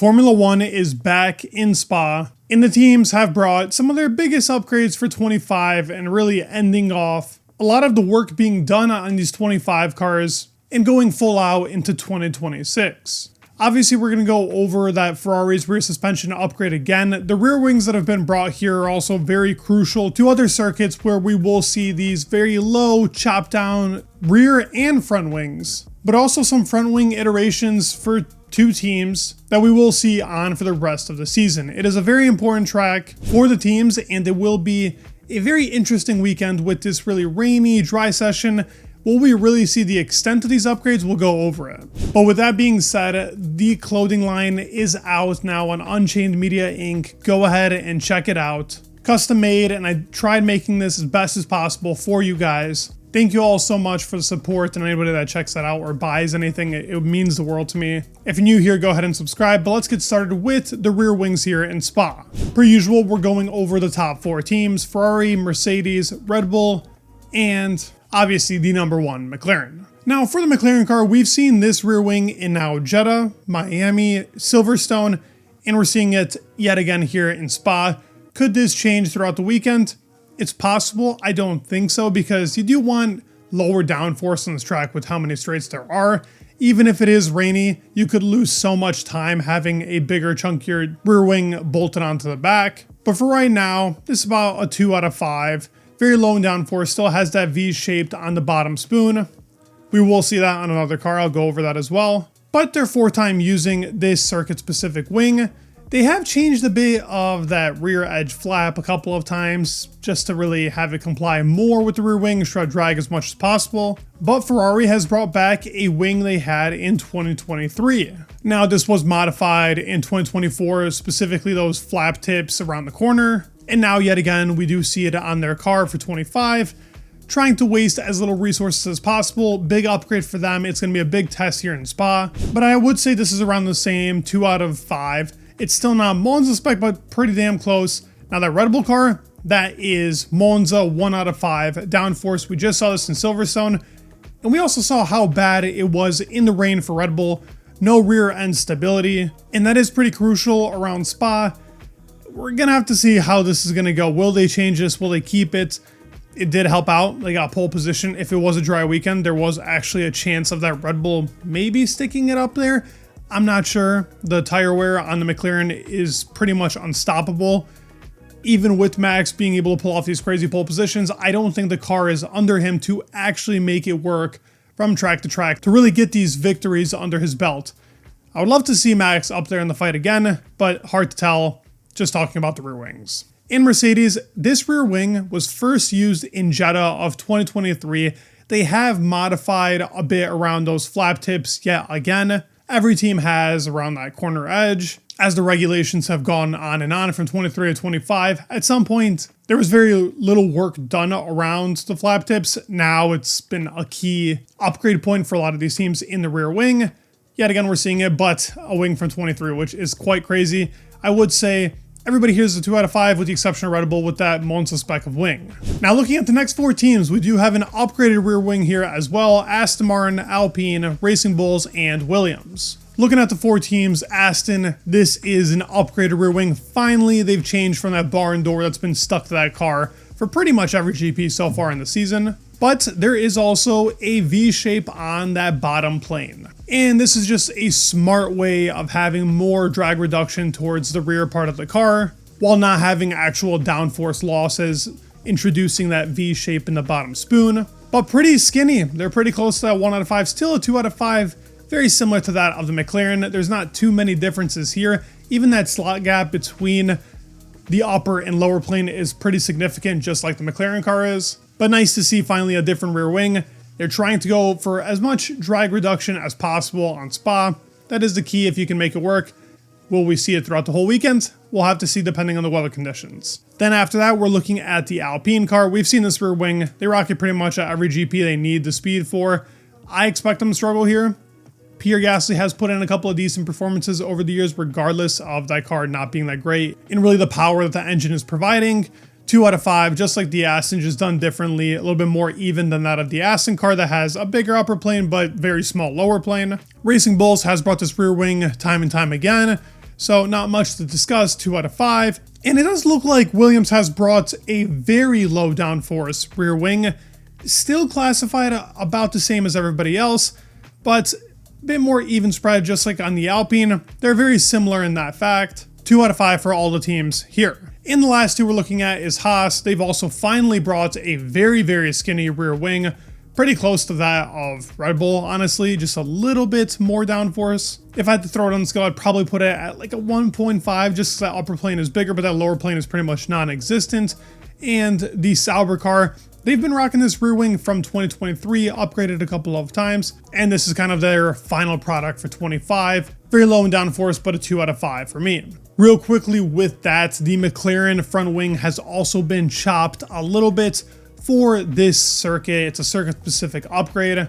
Formula One is back in Spa, and the teams have brought some of their biggest upgrades for 25 and really ending off a lot of the work being done on these 25 cars and going full out into 2026. Obviously, we're going to go over that Ferrari's rear suspension upgrade again. The rear wings that have been brought here are also very crucial to other circuits where we will see these very low, chopped down rear and front wings, but also some front wing iterations for two teams that we will see on for the rest of the season. It is a very important track for the teams, and it will be a very interesting weekend with this really rainy, dry session. Will we really see the extent of these upgrades? We'll go over it. But with that being said, the clothing line is out now on Unchained Media Inc. Go ahead and check it out. Custom made, and I tried making this as best as possible for you guys. Thank you all so much for the support, and anybody that checks that out or buys anything, it means the world to me. If you're new here, go ahead and subscribe, but let's get started with the rear wings here in Spa. Per usual, we're going over the top four teams: Ferrari, Mercedes, Red Bull, and obviously the number one, McLaren. Now for the McLaren car, we've seen this rear wing in now Jeddah, Miami, Silverstone, and we're seeing it yet again here in Spa. Could this change throughout the weekend? It's possible. I don't think so, because you do want lower downforce on this track with how many straights there are. Even if it is rainy, you could lose so much time having a bigger, chunkier rear wing bolted onto the back. But for right now, this is about a 2 out of 5. Very low in downforce, still has that V-shaped on the bottom spoon. We will see that on another car, I'll go over that as well. But their fourth time using this circuit-specific wing. They have changed a bit of that rear edge flap a couple of times, just to really have it comply more with the rear wing, try to drag as much as possible. But Ferrari has brought back a wing they had in 2023. Now this was modified in 2024, specifically those flap tips around the corner. And now yet again, we do see it on their car for 25, trying to waste as little resources as possible. Big upgrade for them. It's going to be a big test here in Spa, but I would say this is around the same 2 out of 5. It's still not Monza spec, but pretty damn close. Now that Red Bull car, that is Monza 1 out of 5. Downforce, we just saw this in Silverstone, and we also saw how bad it was in the rain for Red Bull. No rear end stability, and that is pretty crucial around Spa. We're gonna have to see how this is gonna go. Will they change this? Will they keep it? It did help out. They got pole position. If it was a dry weekend, there was actually a chance of that Red Bull maybe sticking it up there. I'm not sure. The tire wear on the McLaren is pretty much unstoppable. Even with Max being able to pull off these crazy pole positions, I don't think the car is under him to actually make it work from track to track to really get these victories under his belt. I would love to see Max up there in the fight again, but hard to tell, just talking about the rear wings. In Mercedes, this rear wing was first used in Jeddah of 2023. They have modified a bit around those flap tips yet again. Every team has around that corner edge. As the regulations have gone on and on from 23 to 25, at some point, there was very little work done around the flap tips. Now it's been a key upgrade point for a lot of these teams in the rear wing. Yet again, we're seeing it, but a wing from 23, which is quite crazy. I would say everybody here is a 2 out of 5 with the exception of Red Bull with that Monza spec of wing. Now looking at the next 4 teams, we do have an upgraded rear wing here as well: Aston Martin, Alpine, Racing Bulls, and Williams. Looking at the 4 teams, Aston, this is an upgraded rear wing. Finally, they've changed from that barn door that's been stuck to that car for pretty much every GP so far in the season. But there is also a V shape on that bottom plane. And this is just a smart way of having more drag reduction towards the rear part of the car, while not having actual downforce losses, introducing that V shape in the bottom spoon. But pretty skinny. They're pretty close to that 1 out of 5, still a 2 out of 5. Very similar to that of the McLaren. There's not too many differences here. Even that slot gap between the upper and lower plane is pretty significant, just like the McLaren car is. But nice to see finally a different rear wing. They're trying to go for as much drag reduction as possible on Spa. That is the key if you can make it work. Will we see it throughout the whole weekend? We'll have to see depending on the weather conditions. Then after that, we're looking at the Alpine car. We've seen this rear wing. They rock it pretty much at every GP they need the speed for. I expect them to struggle here. Pierre Gasly has put in a couple of decent performances over the years, regardless of that car not being that great, and really the power that the engine is providing. 2 out of 5, just like the Aston, just done differently, a little bit more even than that of the Aston car that has a bigger upper plane but very small lower plane. Racing Bulls has brought this rear wing time and time again. So not much to discuss, 2 out of 5. And it does look like Williams has brought a very low downforce rear wing, still classified about the same as everybody else, but a bit more even spread, just like on the Alpine. They're very similar in that fact. 2 out of 5 for all the teams here. In the last two we're looking at is Haas. They've also finally brought a very, very skinny rear wing, pretty close to that of Red Bull, honestly, just a little bit more downforce. If I had to throw it on the scale, I'd probably put it at like a 1.5, just because that upper plane is bigger, but that lower plane is pretty much non-existent. And the Sauber car, they've been rocking this rear wing from 2023, upgraded a couple of times, and this is kind of their final product for 25. Very low in downforce, but a 2 out of 5 for me. Real quickly with that, the McLaren front wing has also been chopped a little bit for this circuit. It's a circuit-specific upgrade.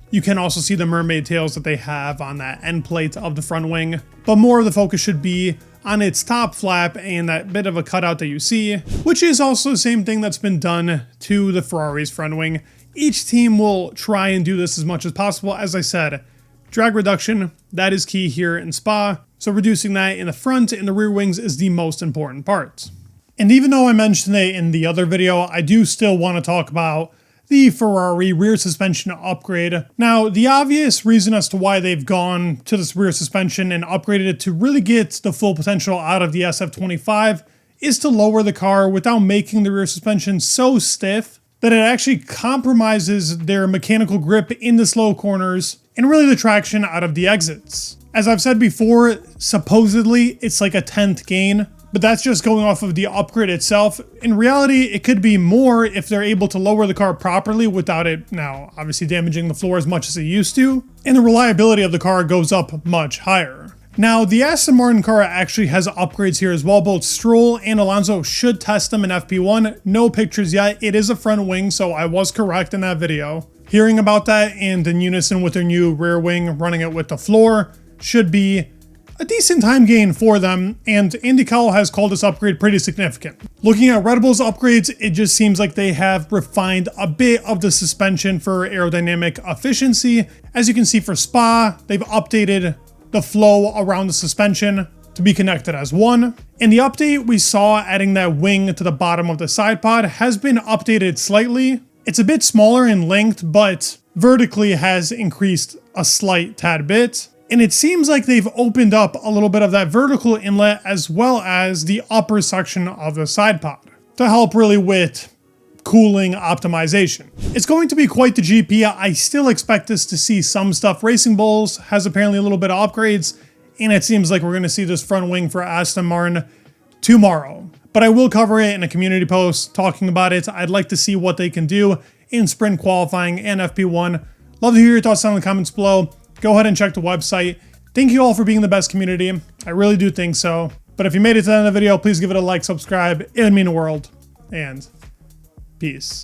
You can also see the mermaid tails that they have on that end plate of the front wing, but more of the focus should be on its top flap and that bit of a cutout that you see, which is also the same thing that's been done to the Ferrari's front wing. Each team will try and do this as much as possible. As I said, drag reduction, that is key here in Spa, so reducing that in the front and the rear wings is the most important part. And even though I mentioned it in the other video, I do still want to talk about the Ferrari rear suspension upgrade. Now, the obvious reason as to why they've gone to this rear suspension and upgraded it to really get the full potential out of the SF25 is to lower the car without making the rear suspension so stiff that it actually compromises their mechanical grip in the slow corners and really the traction out of the exits. As I've said before, supposedly it's like a 10th gain, but that's just going off of the upgrade itself. In reality, it could be more if they're able to lower the car properly without it now obviously damaging the floor as much as it used to, and the reliability of the car goes up much higher. Now, the Aston Martin car actually has upgrades here as well. Both Stroll and Alonso should test them in FP1. No pictures yet. It is a front wing, so I was correct in that video. Hearing about that and in unison with their new rear wing, running it with the floor, should be a decent time gain for them, and Andy Cowell has called this upgrade pretty significant. Looking at Red Bull's upgrades, it just seems like they have refined a bit of the suspension for aerodynamic efficiency. As you can see for Spa, they've updated the flow around the suspension to be connected as one. And the update we saw adding that wing to the bottom of the side pod has been updated slightly. It's a bit smaller in length, but vertically has increased a slight tad bit. And it seems like they've opened up a little bit of that vertical inlet as well as the upper section of the side pod to help really with cooling optimization. It's going to be quite the GP. I still expect us to see some stuff. Racing Bulls has apparently a little bit of upgrades, and it seems like we're going to see this front wing for Aston Martin tomorrow. But I will cover it in a community post talking about it. I'd like to see what they can do in sprint qualifying and FP1. Love to hear your thoughts down in the comments below. Go ahead and check the website. Thank you all for being the best community. I really do think so. But if you made it to the end of the video, please give it a like, subscribe. It would mean the world. And peace.